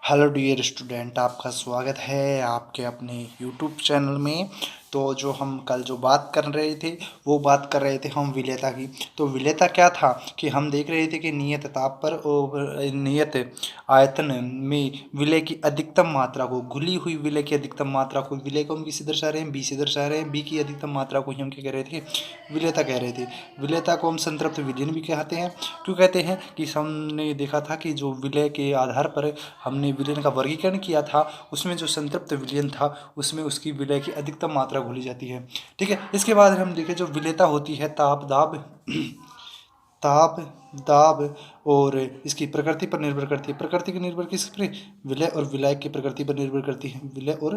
Hello dear student, आपका स्वागत है आपके अपने यूट्यूब चैनल में। तो जो हम कल जो बात कर रहे थे वो बात कर रहे थे हम विलेयता की। तो विलेयता क्या था कि हम देख रहे थे कि नियत ताप पर और नियत आयतन में विलेय की अधिकतम मात्रा को, घुली हुई विलेय की अधिकतम मात्रा को, विलेय को हम किसी दर्शा रहे हैं, बी से दर्शा रहे हैं, बी की अधिकतम मात्रा को ही हम क्या कह रहे थे, विलेयता कह रहे थे। विलेयता को हम संतृप्त विलयन भी कहते हैं। क्यों कहते हैं कि हमने देखा था कि जो विलेय के आधार पर हमने विलयन का वर्गीकरण किया था, उसमें जो संतृप्त विलयन था उसमें उसकी विलय की अधिकतम मात्रा घोली जाती है। ठीक है, इसके बाद हम देखें जो विलेयता होती है ताप दाब ताप दाब और इसकी प्रकृति पर निर्भर करती है। प्रकृति की निर्भर किस पर? विलय और विलायक की प्रकृति पर निर्भर करती है। विलय और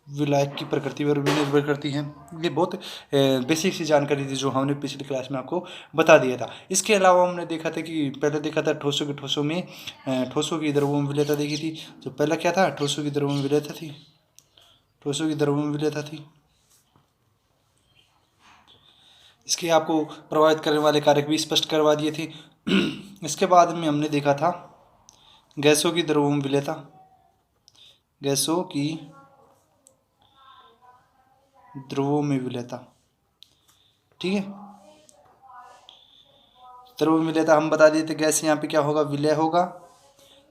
विलायक की प्रकृति पर भी निर्भर करती हैं। ये बहुत बेसिक सी जानकारी थी जो हमने पिछली क्लास में आपको बता दिया था। इसके अलावा हमने देखा था कि पहले देखा था ठोसों के ठोसों में ठोसों की द्रवों में विलेयता देखी थी। जो पहला क्या था, ठोसों की द्रवों में विलेयता थी। ठोसों की द्रवों में विलेयता थी। इसके आपको प्रभावित करने वाले कारक भी स्पष्ट करवा दिए थे। इसके बाद में हमने देखा था गैसों की द्रवों में विलेयता। गैसों की द्रवों में विलेयता। ठीक है, द्रव में विलेयता हम बता दिए थे। गैस यहाँ पे क्या होगा, विलय होगा,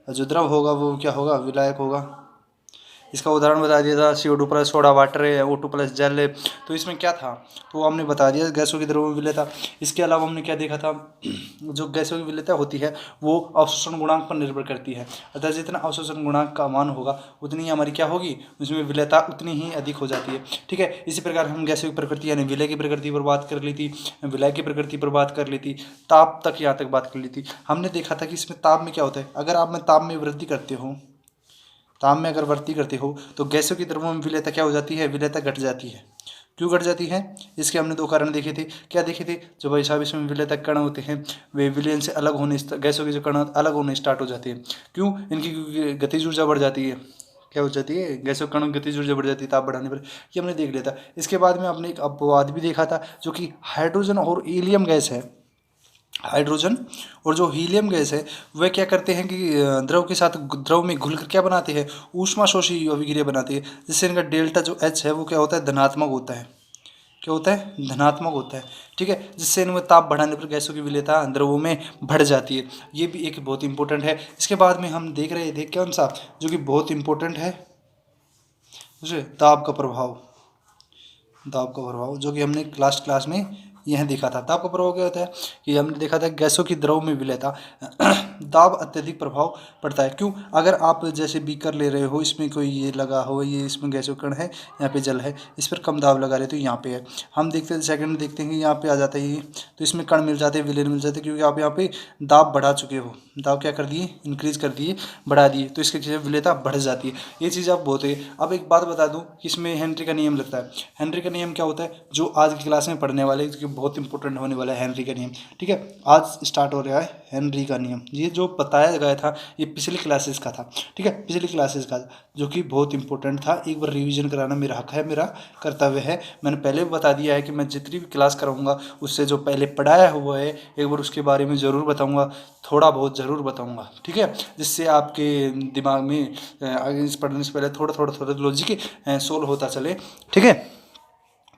और जो द्रव होगा वो क्या होगा, विलायक होगा। इसका उदाहरण बता दिया था CO2 प्लस सोडा वाटर है, O2 प्लस जल है। तो इसमें क्या था तो हमने बता दिया गैसों की द्रव में विलेयता। इसके अलावा हमने क्या देखा था, जो गैसों की विलेयता होती है वो अवशोषण गुणांक पर निर्भर करती है। अतः जितना अवशोषण गुणांक का मान होगा उतनी हमारी क्या होगी, उसमें विलेयता उतनी ही अधिक हो जाती है। ठीक है, इसी प्रकार हम गैसों की प्रकृति यानी विलय की प्रकृति पर बात कर ली थी, विलय की प्रकृति पर बात कर ली थी, ताप तक यहाँ तक बात कर ली थी। हमने देखा था कि इसमें ताप में क्या होता है, अगर आप में ताप में वृद्धि करते हो, ताप में अगर वृद्धि करते हो तो गैसों की द्रवों में विलेयता क्या हो जाती है, विलेयता घट जाती है। क्यों घट जाती है, इसके हमने दो कारण देखे थे। क्या देखे थे, जो भाई साहब इसमें विलेयता कण होते हैं वे विलयन से अलग होने, गैसों के जो कण अलग होने स्टार्ट हो जाते हैं। क्यों, इनकी गतिज ऊर्जा बढ़ जाती है। क्या हो जाती है, गैसों कणों की गतिज ऊर्जा बढ़ जाती है ताप बढ़ाने पर। ये हमने देख लिया था। इसके बाद में आपने एक अपवाद भी देखा था जो कि हाइड्रोजन और हीलियम गैस है। हाइड्रोजन और जो हीलियम गैस है वह क्या करते हैं कि द्रव के साथ द्रव में घुलकर क्या बनाते हैं, ऊष्माशोषी अभिक्रिया बनाती है, जिससे इनका डेल्टा जो H है वो क्या होता है, धनात्मक होता है। क्या होता है, धनात्मक होता है। ठीक है, जिससे इनमें ताप बढ़ाने पर गैसों की विलेयता द्रवों में बढ़ जाती है। ये भी एक बहुत इंपॉर्टेंट है। इसके बाद में हम देख रहे थे कौन सा, जो कि बहुत इंपॉर्टेंट है, ताप का प्रभाव। दाब का प्रभाव जो कि हमने लास्ट क्लास में यह देखा था। दाब का प्रभाव क्या होता है कि हमने देखा था गैसों की द्रव में विलेयता दाब अत्यधिक प्रभाव पड़ता है। क्यों, अगर आप जैसे बीकर ले रहे हो, इसमें कोई ये लगा हो, ये इसमें गैसों कण है, यहाँ पे जल है, इस पर कम दाब लगा रहे तो यहाँ पे है। हम देखते हैं सेकंड में देखते हैं कि यहाँ पे आ जाता है ये, तो इसमें कण मिल जाते हैं, विलेन मिल जाते हैं, क्योंकि आप यहाँ पे दाब बढ़ा चुके हो। दाब क्या कर दिए, इंक्रीज कर दिए, बढ़ा दिए, तो इसके विलेयता बढ़ जाती है। ये चीज़ आप बहुत है। अब एक बात बता दूं कि इसमें हेनरी का नियम लगता है। हेनरी का नियम क्या होता है, जो आज की क्लास में पढ़ने वाले जो बहुत इंपॉर्टेंट होने वाला है, हेनरी का नियम। ठीक है, आज स्टार्ट हो रहा है हेनरी का नियम। ये जो बताया गया था ये पिछली क्लासेस का था। ठीक है, पिछली क्लासेस का जो कि बहुत इंपॉर्टेंट था। एक बार रिवीजन कराना मेरा हक है, मेरा कर्तव्य है। मैंने पहले भी बता दिया है कि मैं जितनी भी क्लास कराऊंगा उससे जो पहले पढ़ाया हुआ है एक बार उसके बारे में ज़रूर बताऊंगा, थोड़ा बहुत ज़रूर बताऊंगा। ठीक है, जिससे आपके दिमाग में आगे इस पढ़ने से पहले थोड़ा थोड़ा थोड़ा लॉजिक सोल्व होता चले। ठीक है,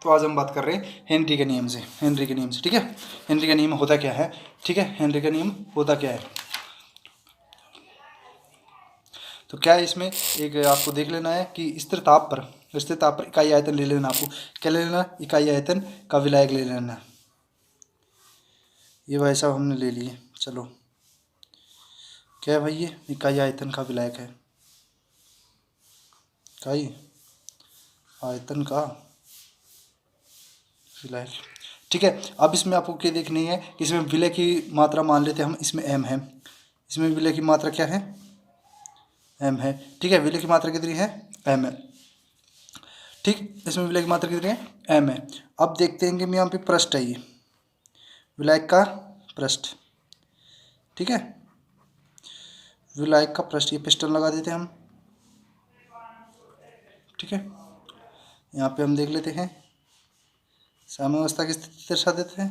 तो आज हम बात कर रहे हैं हेनरी के नियम से। हेनरी के नियम से, ठीक है, हेनरी का नियम होता क्या है। ठीक है, हेनरी का नियम होता क्या है, तो क्या है इसमें एक आपको देख लेना है कि स्थिर ताप पर इकाई आयतन ले लेना। आपको क्या ले लेना, इकाई आयतन का विलायक ले लेना। ये भाई साहब हमने ले लिए। चलो, क्या है भाई, ये इकाई आयतन का विलायक है। इकाई आयतन का विलायक। ठीक है, अब इसमें आपको क्या देखनी है कि इसमें विलय की मात्रा मान लेते हैं हम, इसमें m है। इसमें विलय की मात्रा क्या है, m है। ठीक है, विलय की मात्रा कितनी है, m है। ठीक, इसमें विलय की मात्रा कितनी है, m है। अब देखते हैं कि यहाँ पे पृष्ठ है, ये विलायक का पृष्ठ। ठीक है, विलायक का पृष्ठ, ये पिस्टन लगा देते हैं हम। ठीक है, यहाँ पे हम देख लेते हैं साम्यावस्था की स्थिति दर्शा देते हैं।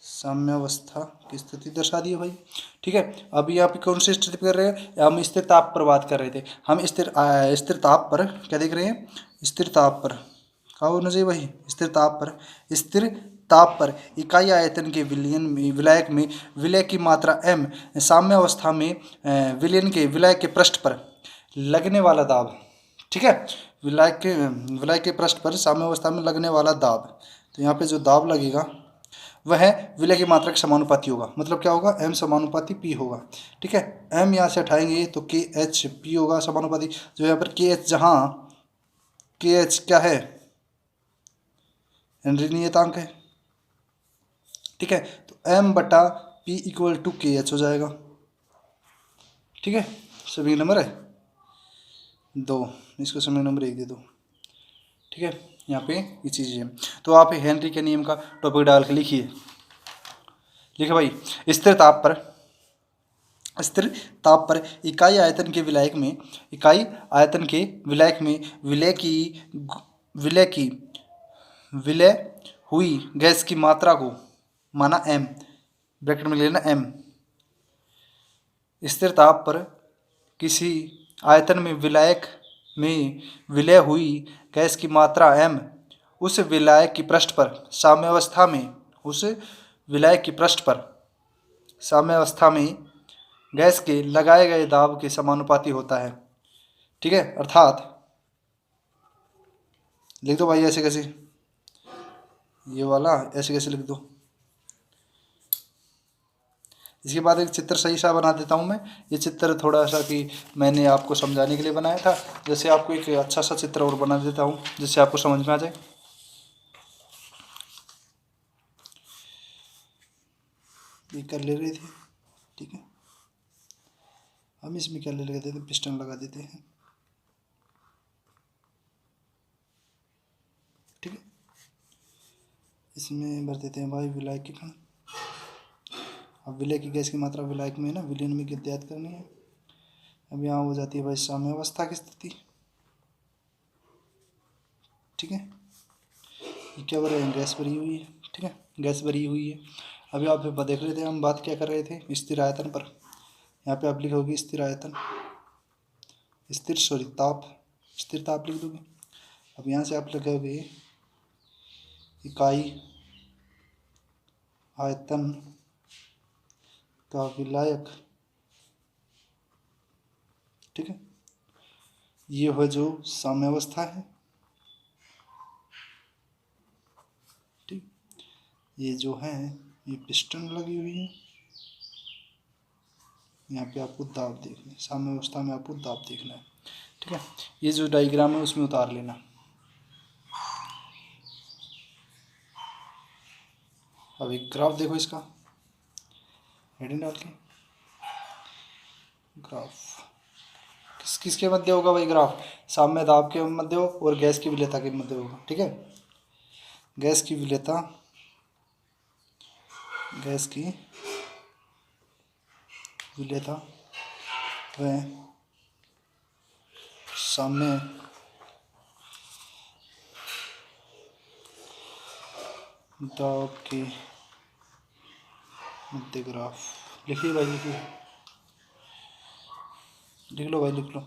साम्यावस्था की स्थिति दर्शा दी है भाई। ठीक है, अभी यहाँ पे कौन सी स्थिति कर रहे हैं, हम स्थिर ताप पर बात कर रहे थे। हम स्थिर ताप पर क्या देख रहे हैं, स्थिर ताप पर क्या होना चाहिए भाई, स्थिर ताप पर। स्थिर ताप पर इकाई आयतन के विलयन में विलायक में विलय की मात्रा m, साम्यावस्था में विलयन के विलायक के पृष्ठ पर लगने वाला दाब। ठीक है, विलायक के पृष्ठ पर साम्यावस्था में लगने वाला दाब। तो यहाँ पे जो दाब लगेगा वह विलय की मात्रा के समानुपाती होगा। मतलब क्या होगा, m समानुपाती p होगा। ठीक है, m यहाँ से हटाएंगे तो के एच पी होगा समानुपाती। जो यहाँ पर के एच, जहाँ के एच क्या है, हेनरी नियतांक है। ठीक है, तो m बटा p इक्वल टू के एच हो जाएगा। ठीक है, सभी नंबर है 2, इसको समय नंबर 1 दे दो। ठीक है, यहाँ पे ये चीज़ है। तो आप हेनरी के नियम का टॉपिक डाल के लिखिए। लिखे भाई, स्थिर ताप पर इकाई आयतन के विलायक में विलय हुई गैस की मात्रा को माना m, ब्रैकेट में लेना m। स्थिर ताप पर किसी आयतन में विलय हुई गैस की मात्रा m, उस विलायक की पृष्ठ पर साम्यावस्था में गैस के लगाए गए दाब के समानुपाती होता है। ठीक है, अर्थात लिख दो भाई ऐसे कैसे, ये वाला ऐसे कैसे लिख दो। इसके बाद एक चित्र सही सा बना देता हूँ मैं। ये चित्र थोड़ा सा कि मैंने आपको समझाने के लिए बनाया था। जैसे आपको एक अच्छा सा चित्र और बना देता हूँ जिससे आपको समझ में आ जाए। ये कर ले रहे थे, ठीक है, हम इसमें क्या ले लेते थे, पिस्टन लगा देते हैं। ठीक है, इसमें भर देते हैं भाई विलायक के कण। अब विलय की गैस की मात्रा विलायक में है ना, विलयन में ज्ञात करनी है। अब यहाँ हो जाती है भाई साम्यावस्था की स्थिति। ठीक है, ये क्या भरा है, गैस भरी हुई है। ठीक है, गैस भरी हुई है। अभी आप देख रहे थे हम बात क्या कर रहे थे, स्थिर आयतन पर। यहाँ पे आप लिखोगे स्थिर आयतन, स्थिर ताप लिख दोगे। अब यहाँ से आप लिखोगे इकाई आयतन का विलायक। ठीक है, ये है जो साम्यावस्था है। ठीक, ये जो है ये पिस्टन लगी हुई है। यहाँ पे आपको दाब देखना है, साम्यावस्था में आपको दाब देखना है। ठीक है, ये जो डायग्राम है उसमें उतार लेना। अब एक ग्राफ देखो इसका, हेडिंग डाल के ग्राफ किसके मध्य होगा भाई, ग्राफ साम्य दाब के मध्य हो और गैस की विलेयता के मध्य होगा। ठीक है, गैस की विलेयता व साम्य दाब के मध्य ग्राफ। लिखिए भाई, लिखिए, लिख लो भाई, लिख लो।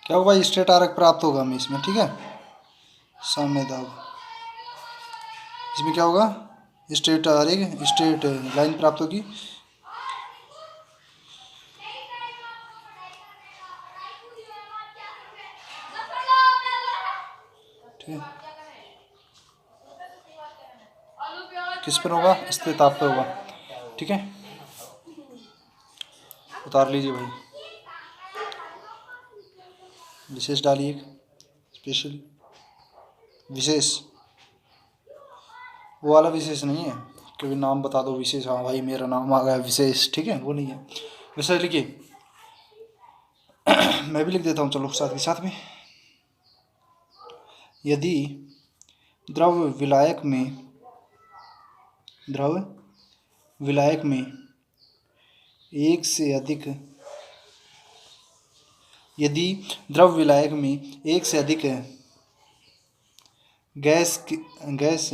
क्या होगा, स्ट्रेट आर्क प्राप्त होगा हमें इसमें। ठीक है, साम्य दाब, इसमें क्या होगा, स्ट्रेट लाइन प्राप्त होगी। ठीक है, किस पर होगा, स्थिर ताप पर होगा। ठीक है, उतार लीजिए भाई, विशेष डालिए, स्पेशल विशेष, वो वाला विशेष नहीं है कि नाम बता दो विशेष, हाँ भाई मेरा नाम आ गया विशेष। ठीक है, वो नहीं है, विशेष लिखिए। मैं भी लिख देता हूँ, चलो साथ के साथ में। यदि द्रव विलायक में एक से अधिक यदि द्रव विलायक में एक से अधिक गैस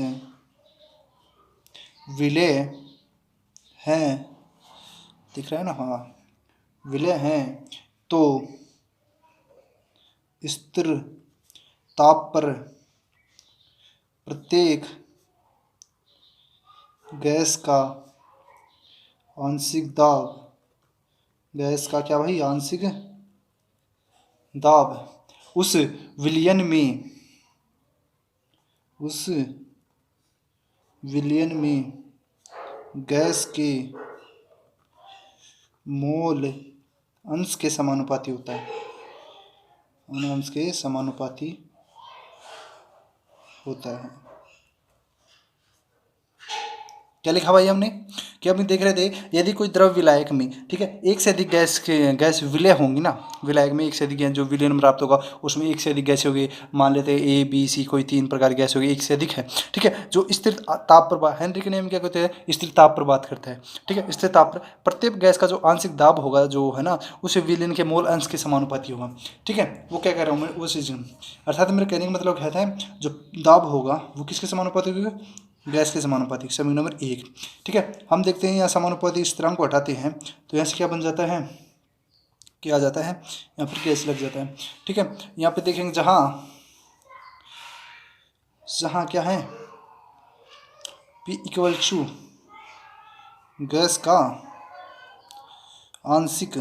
विलेय हैं, दिख रहा है ना, हाँ, विलेय हैं, तो स्थिर ताप पर प्रत्येक गैस का आंशिक दाब, गैस का क्या भाई, आंशिक दाब उस विलयन में गैस के मोल अंश के समानुपाती होता है, अंश के समानुपाती होता है। क्या लिखा भाई हमने कि हम देख रहे थे, यदि कोई द्रव विलायक में, ठीक है, एक से अधिक गैस विलय होंगी ना, विलायक में एक से अधिक गैस जो विलयन प्राप्त होगा उसमें एक से अधिक गैस होगी, मान लेते हैं ए बी सी कोई 3 प्रकार की गैस होगी, एक से अधिक है, ठीक है, जो स्थिर ताप पर हेनरी के नियम क्या कहते हैं, स्थिर ताप पर बात करता है, ठीक है, स्थिर ताप पर प्रत्येक गैस का जो आंशिक दाब होगा जो है ना, उसे विलयन के मोल अंश के समानुपाती होगा, ठीक है। वो क्या कह रहा हूँ मैं, वो चीज़, अर्थात मेरे कहने का मतलब कहता है जो दाब होगा वो किसके समानुपाती होगा, गैस के समानुपाती, समीकरण नंबर 1, ठीक है। हम देखते हैं यहाँ समानुपाती स्थिरांक को हटाते हैं तो यहाँ से क्या बन जाता है, क्या आ जाता है, यहाँ पर गैस लग जाता है, ठीक है। यहाँ पे देखेंगे जहाँ क्या है, P इक्वल टू गैस का आंशिक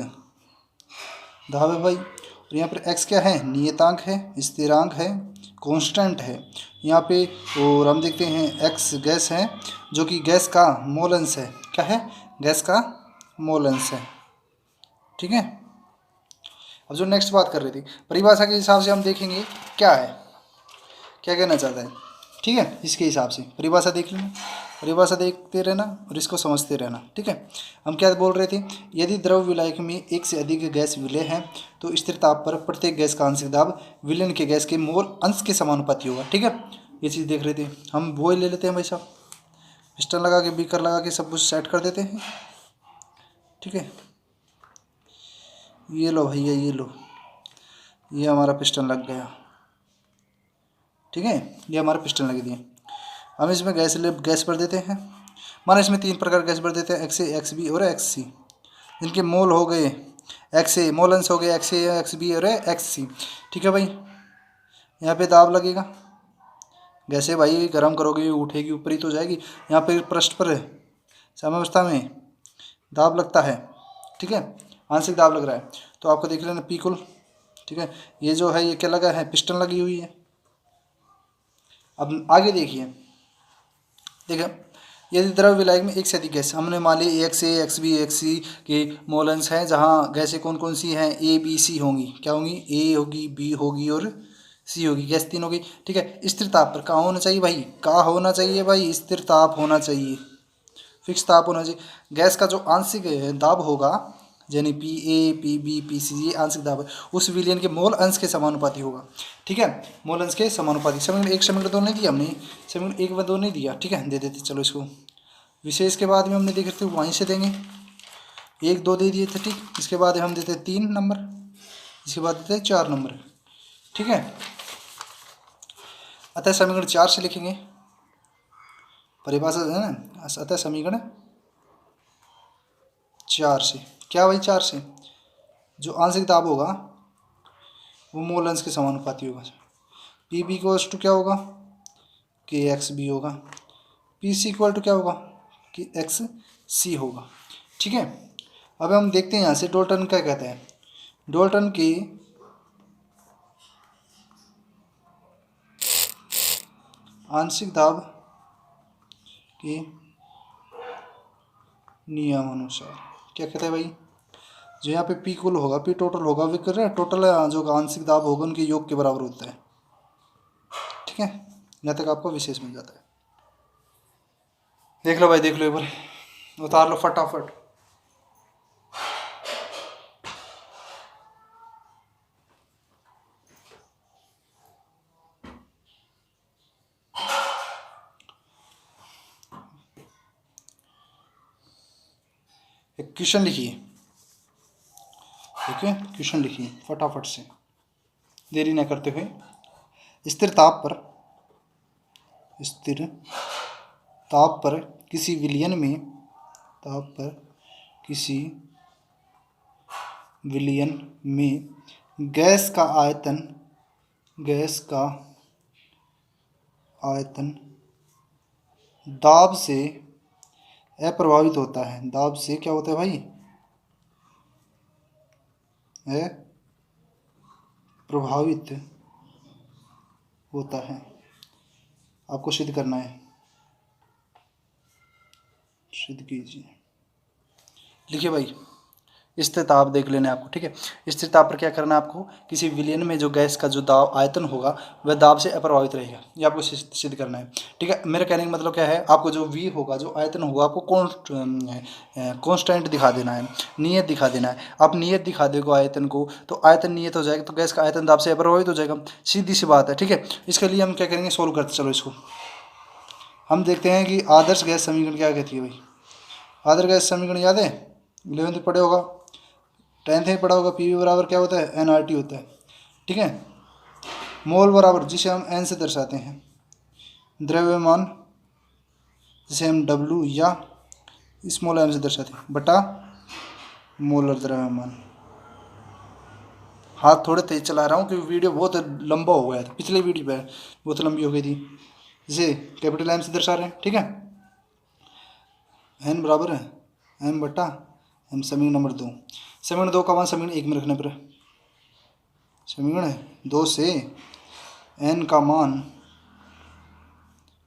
दाब है भाई, और यहाँ पर x क्या है, नियतांक है, स्थिरांक है, कांस्टेंट है यहाँ पे, और हम देखते हैं x गैस है जो कि गैस का मोल अंश है, क्या है, गैस का मोल अंश है, ठीक है। अब जो नेक्स्ट बात कर रही थी, परिभाषा के हिसाब से हम देखेंगे क्या है, क्या कहना चाहता है, ठीक है, इसके हिसाब से परिभाषा देख लेना, परिभाषा देखते रहना और इसको समझते रहना, ठीक है। हम क्या बोल रहे थे, यदि द्रव विलायक में एक से अधिक गैस विलय है तो स्थिर ताप पर प्रत्येक गैस का आंशिक दाब विलयन के गैस के मोल अंश के समानुपाती होगा, ठीक है। ये चीज़ देख रहे थे हम, वो ले लेते हैं भाई साहब, पिस्टन लगा के, बीकर लगा के सब कुछ सेट कर देते हैं, ठीक है। ये लो भैया, ये लो, ये हमारा पिस्टन लग गया, ठीक है, ये हमारे पिस्टन लगे दिए। हम इसमें गैस भर देते हैं, माना इसमें 3 प्रकार गैस भर देते हैं, एक्स ए, एक्स बी और एक्स सी, जिनके मोल हो गए, एक्स ए मोल अंश हो गए एक्स ए, एक्स बी और एक्स सी, ठीक है भाई। यहाँ पे दाब लगेगा, गैसे भाई गर्म करोगे उठेगी ऊपर ही तो जाएगी, यहाँ पे पृष्ठ पर साम्यावस्था में दाब लगता है, ठीक है, आंशिक दाब लग रहा है, तो आपको देख लेना पी कुल, ठीक है। ये जो है ये क्या लगा है, पिस्टन लगी हुई है। अब आगे देखिए, यदि द्रव विलायक में एक से अधिक गैस, हमने मान ली एक्स ए, एक्स बी, एक्स सी के मोल अंश हैं, जहाँ गैसें कौन कौन सी हैं, ए बी सी होंगी, क्या होंगी, ए होगी, बी होगी और सी होगी, गैस 3 होगी, ठीक है। स्थिर ताप पर कहाँ होना चाहिए भाई, कहाँ होना चाहिए भाई, स्थिर ताप होना चाहिए, फिक्स ताप होना चाहिए। गैस का जो आंशिक दाब होगा, यानी P A, P B, P C, ये आंशिक दाब है, उस विलयन के मोल अंश के समानुपाती होगा, ठीक है, मोल अंश के समानुपाती। समीकरण 1 समीकरण 2 नहीं दिया हमने, समीकरण 1 व 2 नहीं दिया, ठीक है, दे देते चलो इसको, विशेष के बाद में हमने देख रहे थे वहीं से देंगे, 1 2 दे दिए थे, ठीक, इसके बाद हम देते 3 नंबर, इसके बाद देते 4 नंबर, ठीक है। अतः समीकरण 4 से लिखेंगे, परिभाषा है ना, अतः समीकरण 4 से, क्या भाई 4 से, जो आंशिक दाब होगा वो मोल अंश के समानुपाती होगा, पी बी इक्वल्स टू क्या होगा, के एक्स बी होगा, पी सी इक्वल टू क्या होगा, कि एक्स सी होगा, ठीक है। अब हम देखते हैं यहाँ से डाल्टन क्या कहते हैं, डाल्टन की आंशिक दाब के नियमानुसार क्या कहते हैं भाई, जो यहाँ पे पी कुल होगा, पी टोटल होगा, वे कर रहे हैं टोटल जो आंशिक दाब होगा उनके योग के बराबर होता है, ठीक है। यहाँ तक आपको विशेष मिल जाता है, देख लो भाई, देख लो एक बार, उतार लो फटाफट। एक क्वेश्चन लिखिए, ओके, क्वेश्चन लिखिए फटाफट से, देरी न करते हुए। स्थिर ताप पर किसी विलयन में गैस का आयतन दाब से अप्रभावित होता है। दाब से क्या होता है भाई? प्रभावित होता है। आपको सिद्ध करना है, सिद्ध कीजिए। लिखिए भाई, स्थिर ताप देख लेना है आपको, ठीक है। स्थिर ताप पर क्या करना है आपको? किसी विलयन में जो गैस का जो दाब आयतन होगा वह दाब से अप्रभावित रहेगा, ये आपको सिद्ध करना है, ठीक है। मेरे कहने का मतलब क्या है, आपको जो V होगा, जो आयतन होगा, आपको कांस्टेंट दिखा देना है, नियत दिखा देना है। आप नियत दिखा दोगे आयतन को, तो आयतन नियत हो जाएगा, तो गैस का आयतन दाब से अप्रभावित हो जाएगा, सीधी सी बात है, ठीक है। इसके लिए हम क्या करेंगे, सोल्व करते चलो इसको। हम देखते हैं कि आदर्श गैस समीकरण क्या कहती है भाई। आदर्श गैस समीकरण याद है? 11th पढ़े होगा, 10th में पढ़ा होगा। पी बराबर क्या होता है? NRT होता है, ठीक है। मोल बराबर, जिसे हम N से दर्शाते हैं, द्रव्यमान, जिसे हम W या स्मॉल m से दर्शाते हैं, बटा मोलर द्रव्यमान। हाथ थोड़े तेज चला रहा हूँ क्योंकि वीडियो बहुत लंबा हो गया था, पिछली वीडियो पे बहुत लंबी हो गई थी, जिसे कैपिटल M से दर्शा रहे हैं, ठीक है। N बराबर है M बटा M। समीकरण नंबर 2, समीकरण 2 का मान समीकरण 1 में रखने पर, समीकरण 2 से N का मान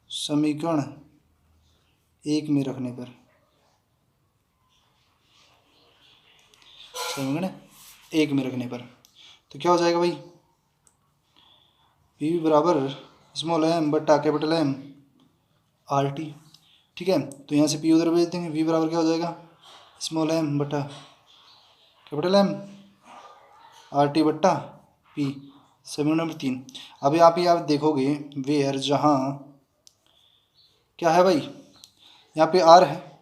समीकरण 1 में रखने पर, समीकरण 1 में रखने पर तो क्या हो जाएगा भाई? P बराबर स्मॉल m बटा कैपिटल M RT, ठीक है। तो यहाँ से P उधर भेज देंगे, V बराबर क्या हो जाएगा? स्मॉल m बटा कैपिटल M RT बटा P। समीकरण नंबर 3। अभी आप देखोगे वेयर, जहाँ क्या है भाई, यहाँ पे R है,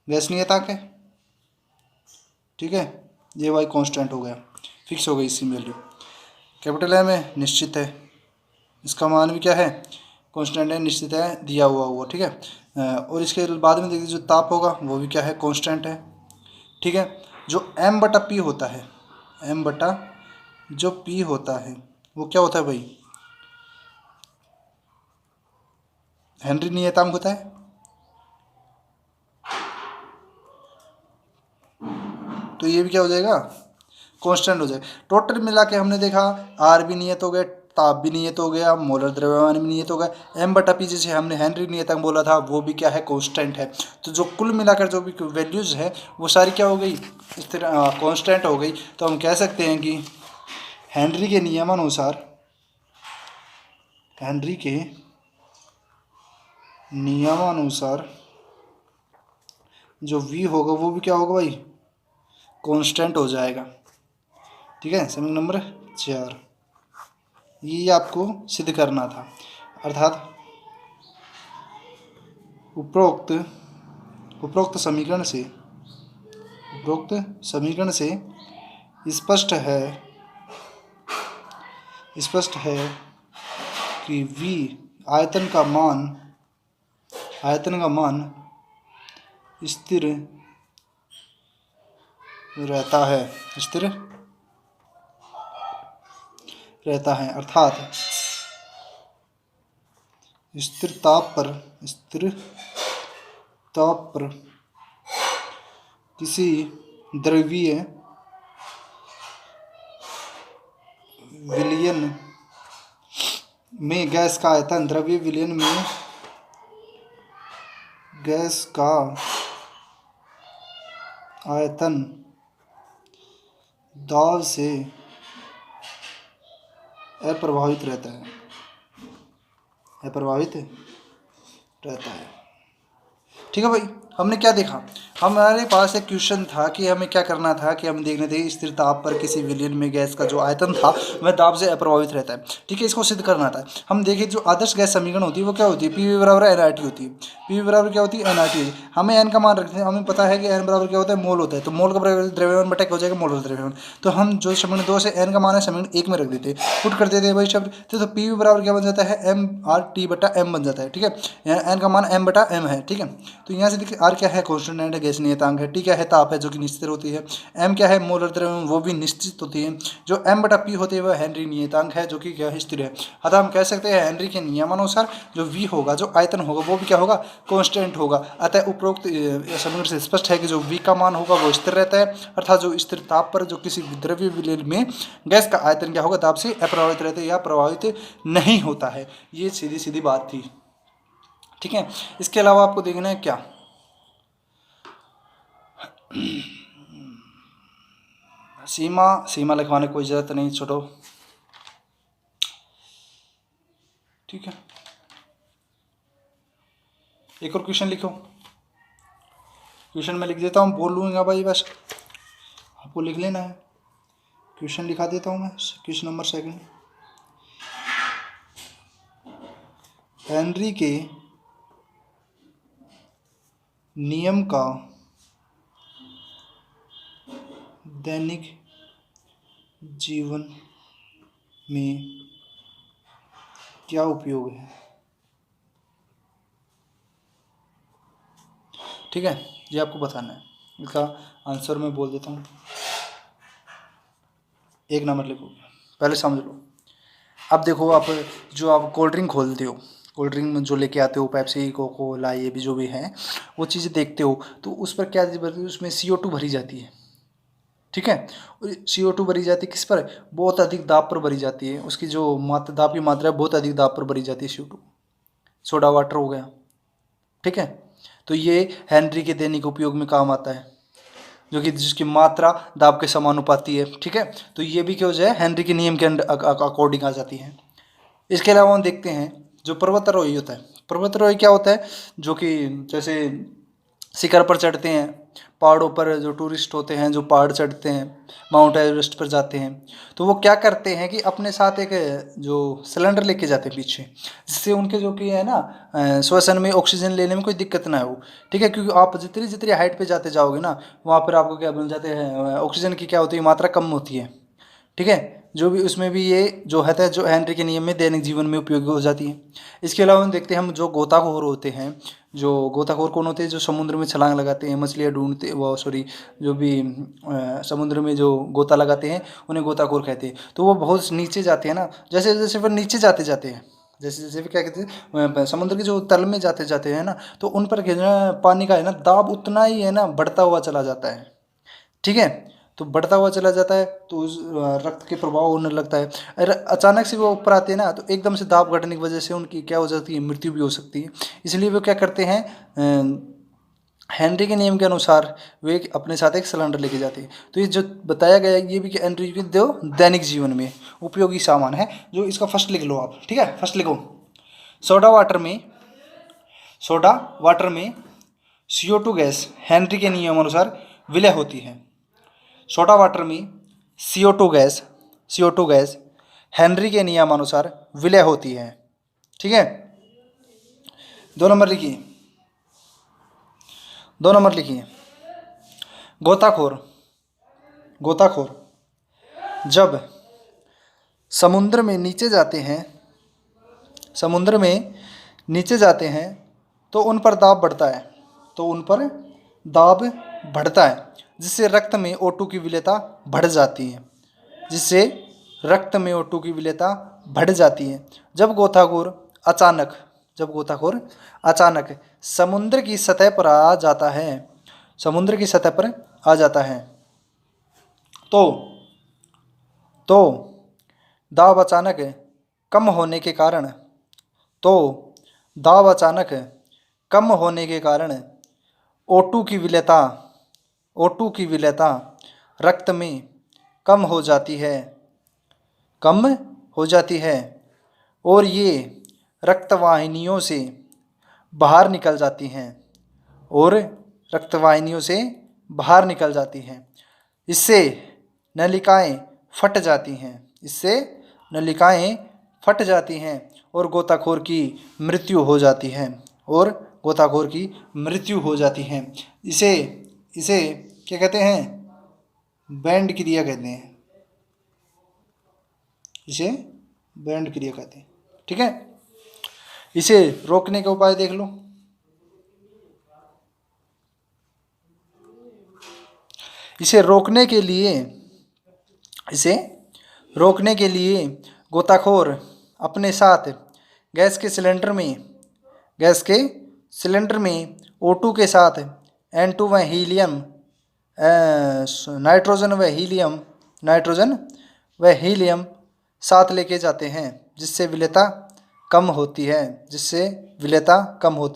गैस नियतांक है, ठीक है। ये भाई कांस्टेंट हो गया, फिक्स हो गई इसकी वैल्यू। कैपिटल M है, निश्चित है, इसका मान भी क्या है? कांस्टेंट है, निश्चित है, दिया हुआ, ठीक है। और इसके बाद में देखिए जो ताप होगा वो भी क्या है? कांस्टेंट है, ठीक है। जो M बटा P होता है, M बटा जो P होता है वो क्या होता है भाई? हेनरी नियतांक होता है, तो ये भी क्या हो जाएगा? कांस्टेंट हो जाएगा। टोटल मिला के हमने देखा, R भी नियत हो गया, ताप भी नियत हो गया, मोलर द्रव्यमान भी नियत हो गया, M बटा P जिसे हमने हेनरी नियतांक बोला था वो भी क्या है? कांस्टेंट है। तो जो कुल मिलाकर जो भी वैल्यूज़ है वो सारी क्या हो गई? इस तरह कांस्टेंट हो गई। तो हम कह सकते हैं कि हेनरी के नियमानुसार, हेनरी के नियमानुसार जो V होगा वो भी क्या होगा भाई? कांस्टेंट हो जाएगा, ठीक है। समीकरण नंबर 4, ये आपको सिद्ध करना था। अर्थात उपरोक्त समीकरण से स्पष्ट है कि V आयतन का मान स्थिर रहता है, अर्थात स्थिर ताप पर किसी द्रवीय विलयन में गैस का आयतन, द्रवीय विलयन में गैस का आयतन दाब से अप्रभावित रहता है, ठीक है भाई। हमने क्या देखा, हमारे पास एक क्वेश्चन था कि हमें क्या करना था कि हम देखने थे स्थिर ताप पर किसी विलयन में गैस का जो आयतन था वह दाब से अप्रभावित रहता है। ठीक है, इसको सिद्ध करना था। हम देखें जो आदर्श गैस समीकरण होती है वो क्या होती है, पी बराबर एनआरटी होती है। पी बराबर क्या होती है, एनआरटी होती है। हमें एन का मान रखते हैं, हमें पता है कि एन बराबर क्या होता है, मोल होता है। तो मोल का बराबर द्रव्यमान बटा क्या हो जाएगा, मोलर द्रव्यमान। तो हम जो समीकरण 2 से एन का मान है समीकरण 1 में रख देते हैं, पुट कर देते हैं वही शब्द। तो पी बराबर क्या बन जाता है, एम आर टी बटा एम बन जाता है। ठीक है, एन का मान एम बटा एम है। ठीक है, तो यहाँ से देखिए आर क्या है, कांस्टेंट है, गैस नियतांक है। टी क्या है, ताप है जो कि निश्चित होती है। एम क्या है, मोलर द्रव्यमान वो भी निश्चित होती है। जो एम बटा पी होती है वह हेनरी नियतांक है जो कि क्या है, स्थिर है। अतः हम कह सकते हैं हेनरी के नियमानुसार जो वी होगा, जो आयतन होगा वो भी क्या होगा, कांस्टेंट होगा। अतः उपरोक्त समीकरण से स्पष्ट है कि जो वी का मान होगा वो स्थिर रहता है, अर्थात जो स्थिर ताप पर जो किसी द्रव्य विलयन में गैस का आयतन क्या होगा, ताप से अप्रभावित रहता है या प्रभावित नहीं होता है। ये सीधी सीधी बात थी। ठीक है, इसके अलावा आपको देखना है क्या, सीमा लिखवाने की कोई ज़रूरत नहीं, छोड़ो। ठीक है, एक और क्वेश्चन लिखो। क्वेश्चन मैं लिख देता हूँ, बोल लूँगा भाई, बस आपको लिख लेना है। क्वेश्चन लिखा देता हूँ मैं, क्वेश्चन नंबर 2। हेनरी के नियम का दैनिक जीवन में क्या उपयोग है। ठीक है, ये आपको बताना है। इसका आंसर मैं बोल देता हूँ, 1 नंबर लिखो, पहले समझ लो। अब देखो, आप जो आप कोल्ड ड्रिंक खोलते हो, कोल्ड ड्रिंक में जो लेके आते हो, पेप्सी, कोको, ये भी जो भी है वो चीज़ें देखते हो तो उस पर क्या भरती है, उसमें CO2 भरी जाती है। ठीक है, CO2 भरी जाती है किस पर, बहुत अधिक दाब पर भरी जाती है। उसकी जो मात्रा, दाब की मात्रा है बहुत अधिक दाब पर भरी जाती है CO2। सोडा वाटर हो गया। ठीक है, तो ये हेनरी के दैनिक उपयोग में काम आता है, जो कि जिसकी मात्रा दाब के समानुपाती है। ठीक है, तो ये भी क्या हो जाए, हेनरी के नियम के अकॉर्डिंग आ जाती है। इसके अलावा हम देखते हैं जो पर्वतारोही होता है। पर्वतारोही क्या होता है, जो कि जैसे शिखर पर चढ़ते हैं, पहाड़ों पर जो टूरिस्ट होते हैं जो पहाड़ चढ़ते हैं, माउंट एवरेस्ट पर जाते हैं, तो वो क्या करते हैं कि अपने साथ एक जो सिलेंडर लेके जाते हैं पीछे, जिससे उनके जो कि है ना श्वसन में ऑक्सीजन लेने में कोई दिक्कत ना हो। ठीक है, क्योंकि आप जितनी जितनी हाइट पे जाते जाओगे ना, वहाँ पर आपको क्या बन जाते हैं, ऑक्सीजन की क्या होती है, मात्रा कम होती है। ठीक है, जो भी उसमें भी ये जो है जो हेनरी के नियम में दैनिक जीवन में उपयोगी हो जाती है। इसके अलावा हम देखते हैं, हम जो गोताखोर होते हैं, जो गोताखोर कौन होते हैं, जो समुद्र में छलांग लगाते हैं, मछलियाँ ढूंढते, वो सॉरी, जो भी समुद्र में जो गोता लगाते हैं उन्हें गोताखोर कहते हैं। तो वो बहुत नीचे जाते हैं ना, जैसे जैसे वो नीचे जाते जाते हैं, जैसे जैसे भी क्या कहते हैं, समुद्र के जो तल में जाते जाते हैं ना, तो उन पर पानी का है ना दाब उतना ही है ना बढ़ता हुआ चला जाता है। ठीक है, तो बढ़ता हुआ चला जाता है तो उस रक्त के प्रभाव होने लगता है। अगर अचानक से वो ऊपर आते हैं ना, तो एकदम से दाब घटने की वजह से उनकी क्या हो जाती है, मृत्यु भी हो सकती है। इसलिए वो क्या करते हैं, हेनरी के नियम के अनुसार वे अपने साथ एक सिलेंडर लेके जाते हैं। तो ये जो बताया गया है ये भी हेनरी के दो दैनिक जीवन में उपयोगी सामान है, जो इसका फर्स्ट लिख लो आप। ठीक है, फर्स्ट लिखो, सोडा वाटर में CO2 गैस हेनरी के नियम अनुसार विलय होती है। सोडा वाटर में CO2 गैस हेनरी के नियमानुसार विलय होती है। ठीक है, 2 नंबर लिखिए, 2 नंबर लिखिए, गोताखोर जब समुद्र में नीचे जाते हैं तो उन पर दाब बढ़ता है, जिससे रक्त में O2 की विलेयता बढ़ जाती है, जब गोताखोर अचानक समुद्र की सतह पर आ जाता है तो दाब अचानक कम होने के कारण O2 की विलेयता रक्त में कम हो जाती है और ये रक्तवाहिनियों से बाहर निकल जाती हैं और रक्तवाहिनियों से बाहर निकल जाती हैं। इससे नलिकाएं फट जाती हैं। इससे नलिकाएं फट जाती हैं और गोताखोर की मृत्यु हो जाती है। और गोताखोर की मृत्यु हो जाती है। इसे इसे क्या कहते हैं? बैंड क्रिया कहते हैं। इसे बैंड क्रिया कहते हैं। ठीक है, इसे रोकने के उपाय देख लो। इसे रोकने के लिए गोताखोर अपने साथ गैस के सिलेंडर में O2 के साथ N2 व नाइट्रोजन व हीलियम साथ लेके जाते हैं, जिससे विलेयता कम होती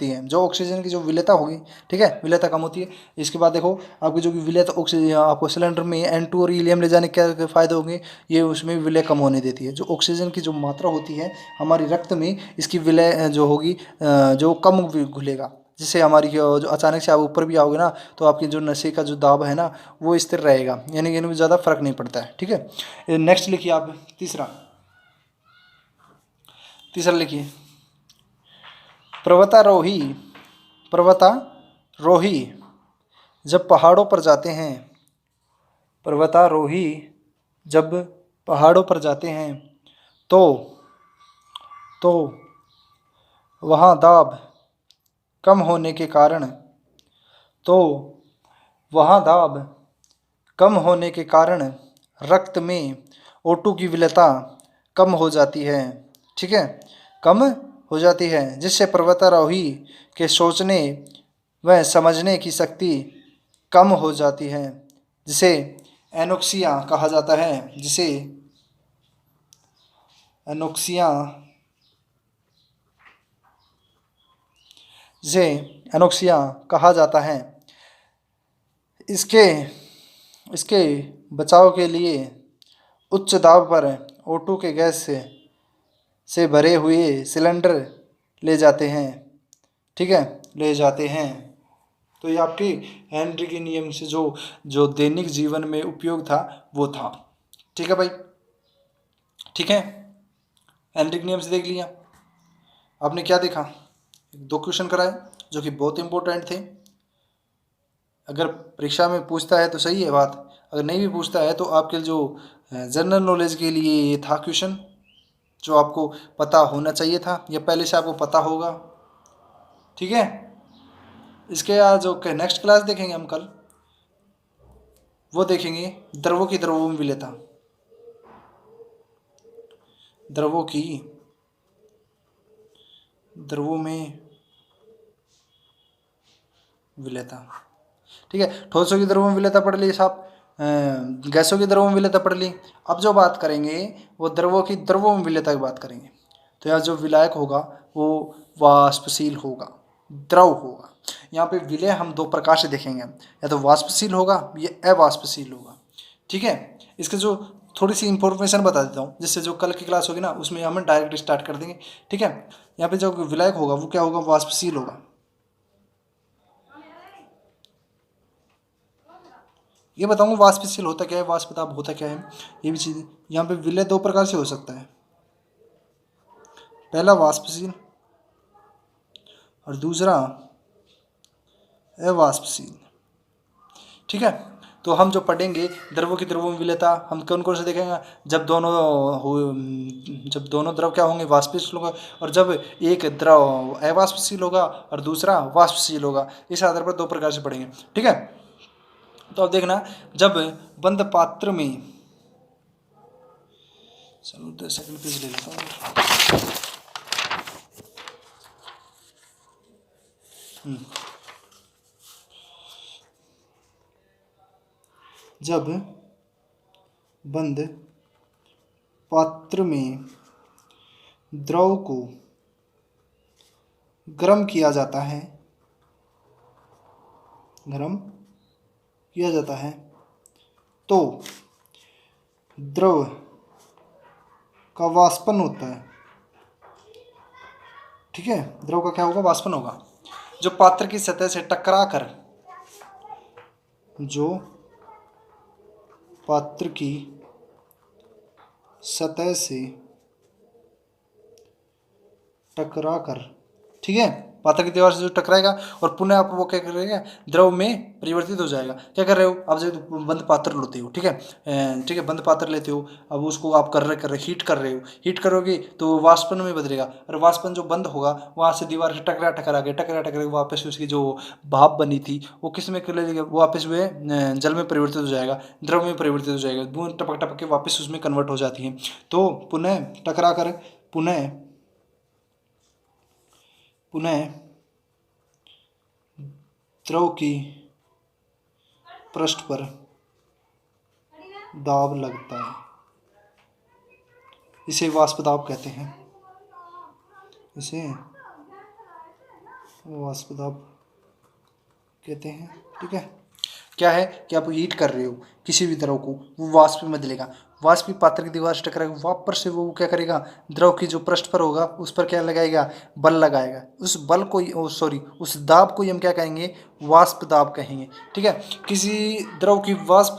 है। जो ऑक्सीजन की जो विलेयता होगी, ठीक है, विलेयता कम होती है। इसके बाद देखो आपकी जो विलेयता ऑक्सीजन, आपको सिलेंडर में N2 और हीलियम ले जाने के क्या फ़ायदे होंगे? ये उसमें विलय कम होने देती है। जो ऑक्सीजन की जो मात्रा होती है हमारी रक्त में, इसकी विलय जो होगी जो कम घुलेगा, जिससे हमारी जो अचानक से आप ऊपर भी आओगे ना, तो आपकी जो नशे का जो दाब है ना, वो स्थिर रहेगा, यानी कि इनमें ज़्यादा फर्क नहीं पड़ता है। ठीक है, नेक्स्ट लिखिए आप तीसरा लिखिए। पर्वतारोही जब पहाड़ों पर जाते हैं तो वहाँ दाब कम होने के कारण रक्त में O2 की विलेयता कम हो जाती है। ठीक है, कम हो जाती है, जिससे पर्वतारोही के सोचने व समझने की शक्ति कम हो जाती है, जिसे एनोक्सिया कहा जाता है। इसके बचाव के लिए उच्च दाब पर O2 के गैस से भरे हुए सिलेंडर ले जाते हैं। ठीक है, ले जाते हैं। तो ये आपकी हेनरी के नियम से जो दैनिक जीवन में उपयोग था वो था। ठीक है भाई, ठीक है, हेनरी के नियम से देख लिया आपने। क्या देखा? 2 क्वेश्चन कराए जो कि बहुत इंपॉर्टेंट थे। अगर परीक्षा में पूछता है तो सही है बात, अगर नहीं भी पूछता है तो आपके जो जनरल नॉलेज के लिए ये था क्वेश्चन, जो आपको पता होना चाहिए था, या पहले से आपको पता होगा। ठीक है, इसके आज जो नेक्स्ट क्लास देखेंगे हम कल, वो देखेंगे द्रवों में विलेयता। द्रवों में विलेयता। ठीक है, ठोसों की द्रवों में विलेयता पढ़ ली साहब, गैसों की द्रवों में विलेयता पढ़ ली। अब जो बात करेंगे वो द्रवों में विलेयता की बात करेंगे। तो यहाँ जो विलायक होगा वो वाष्पशील होगा, द्रव होगा। यहाँ पे विलय हम 2 प्रकार से देखेंगे, या तो वाष्पशील होगा या अवाष्पशील होगा। ठीक है, इसके जो थोड़ी सी इंफॉर्मेशन बता देता हूँ, जिससे जो कल की क्लास होगी ना उसमें हम डायरेक्ट स्टार्ट कर देंगे। ठीक है, यहाँ पे जो विलायक होगा वो क्या होगा? वाष्पशील होगा। ये बताऊंगा वाष्पशील होता क्या है, वाष्पदाब होता क्या है, ये भी चीज़। यहाँ पे विलय 2 प्रकार से हो सकता है, पहला वाष्पशील और दूसरा अवाष्पशील। ठीक है, तो हम जो पढ़ेंगे द्रवों में विलेयता, हम कौन कौन से देखेंगे? जब दोनों द्रव क्या होंगे? वाष्पशील होगा, और जब एक द्रव अवाष्पशील होगा और दूसरा वाष्पशील होगा। इस आधार पर 2 प्रकार से पढ़ेंगे। ठीक है, तो अब देखना, जब बंद पात्र में, चलो सेकंड पेज ले लेता हूँ। जब बंद पात्र में द्रव को गर्म किया जाता है, तो द्रव का वाष्पन होता है। ठीक है, द्रव का क्या होगा? वाष्पन होगा। जो पात्र की सतह से टकराकर जो पात्र की सतह से टकराकर, ठीक है, पात्र की दीवार से जो टकराएगा और पुनः आप वो क्या करेगा, द्रव में परिवर्तित हो जाएगा। क्या कर रहे हो आप, जब बंद पात्र लेते हो, ठीक है, ठीक है, बंद पात्र लेते हो, अब उसको आप कर रहे हीट कर रहे हो, हीट करोगे तो वो वाष्पन में बदलेगा, और वाष्पन जो बंद होगा वहाँ से दीवार से टकरा के वापस उसकी जो भाप बनी थी वो किस में कर लेगा, वापस वे जल में परिवर्तित हो जाएगा, द्रव में परिवर्तित हो जाएगा, बूंद टपक टपक के वापस उसमें कन्वर्ट हो जाती है। तो पुनः टकरा कर पुनः द्रव की पृष्ठ पर दाब लगता है, इसे वाष्प दाब कहते हैं, इसे वाष्प दाब कहते हैं। ठीक है, क्या है कि आप हीट कर रहे हो किसी भी द्रव को, वो वाष्प में बदलेगा, वाष्प पात्र की दीवार से टकराएगा, वापस से वो क्या करेगा, द्रव की जो पृष्ठ पर होगा उस पर क्या लगाएगा, बल लगाएगा, उस बल को उस दाब को हम क्या कहेंगे, वाष्प दाब कहेंगे। ठीक है, किसी द्रव की वाष्प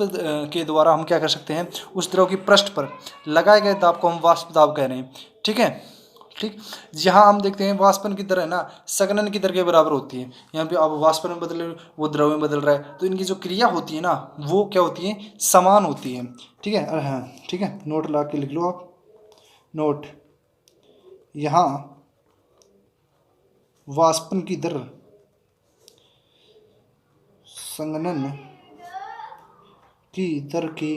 के द्वारा हम क्या कर सकते हैं, उस द्रव की पृष्ठ पर लगाए गए दाब को हम वाष्प दाब कह रहे हैं। ठीक है, ठीक, यहाँ हम देखते हैं वाष्पन की दर है ना संघनन की दर के बराबर होती है। यहाँ पे अब वाष्पन में बदल वो द्रव में बदल रहा है, तो इनकी जो क्रिया होती है ना वो क्या होती है, समान होती है। ठीक है, हाँ ठीक है, नोट ला के लिख लो आप, नोट, यहाँ वाष्पन की दर संघनन की दर के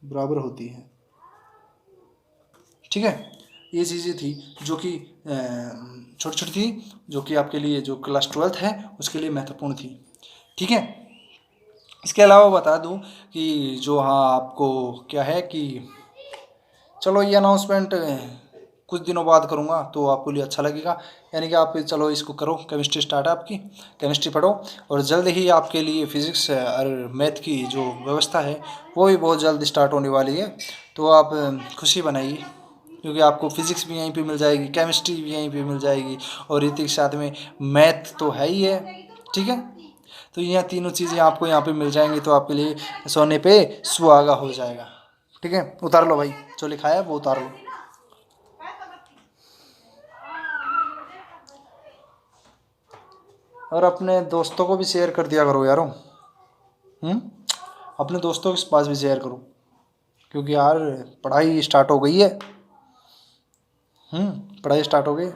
बराबर होती है। ठीक है, ये चीज़ें थी जो कि छोटी छोटी थी, जो कि आपके लिए जो क्लास 12th है उसके लिए महत्वपूर्ण थी। ठीक है, इसके अलावा बता दूं कि जो हाँ आपको क्या है कि चलो ये अनाउंसमेंट कुछ दिनों बाद करूँगा तो आपको लिए अच्छा लगेगा, यानी कि आप चलो इसको करो, केमिस्ट्री स्टार्ट है आपकी, केमिस्ट्री पढ़ो, और जल्द ही आपके लिए फिज़िक्स और मैथ की जो व्यवस्था है वो भी बहुत जल्द स्टार्ट होने वाली है। तो आप खुशी बनाइए, क्योंकि आपको फिज़िक्स भी यहीं पे मिल जाएगी, केमिस्ट्री भी यहीं पे मिल जाएगी, और इसी के साथ में मैथ तो है ही है। ठीक है, तो यह तीनों चीज़ें आपको यहाँ पे मिल जाएंगी, तो आपके लिए सोने पे सुहागा हो जाएगा। ठीक है, उतार लो भाई, जो लिखा है वो उतार लो। और अपने दोस्तों को भी शेयर कर दिया करो यारो, अपने दोस्तों के पास भी शेयर करो, क्योंकि यार पढ़ाई स्टार्ट हो गई है। पढ़ाई स्टार्ट हो गई,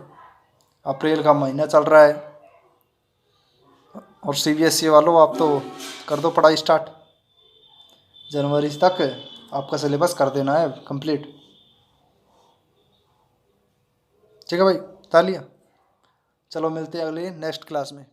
अप्रैल का महीना चल रहा है, और CBSE वालों आप तो कर दो पढ़ाई स्टार्ट, जनवरी तक आपका सिलेबस कर देना है कंप्लीट। ठीक है भाई, तालियां, चलो मिलते हैं अगले नेक्स्ट क्लास में।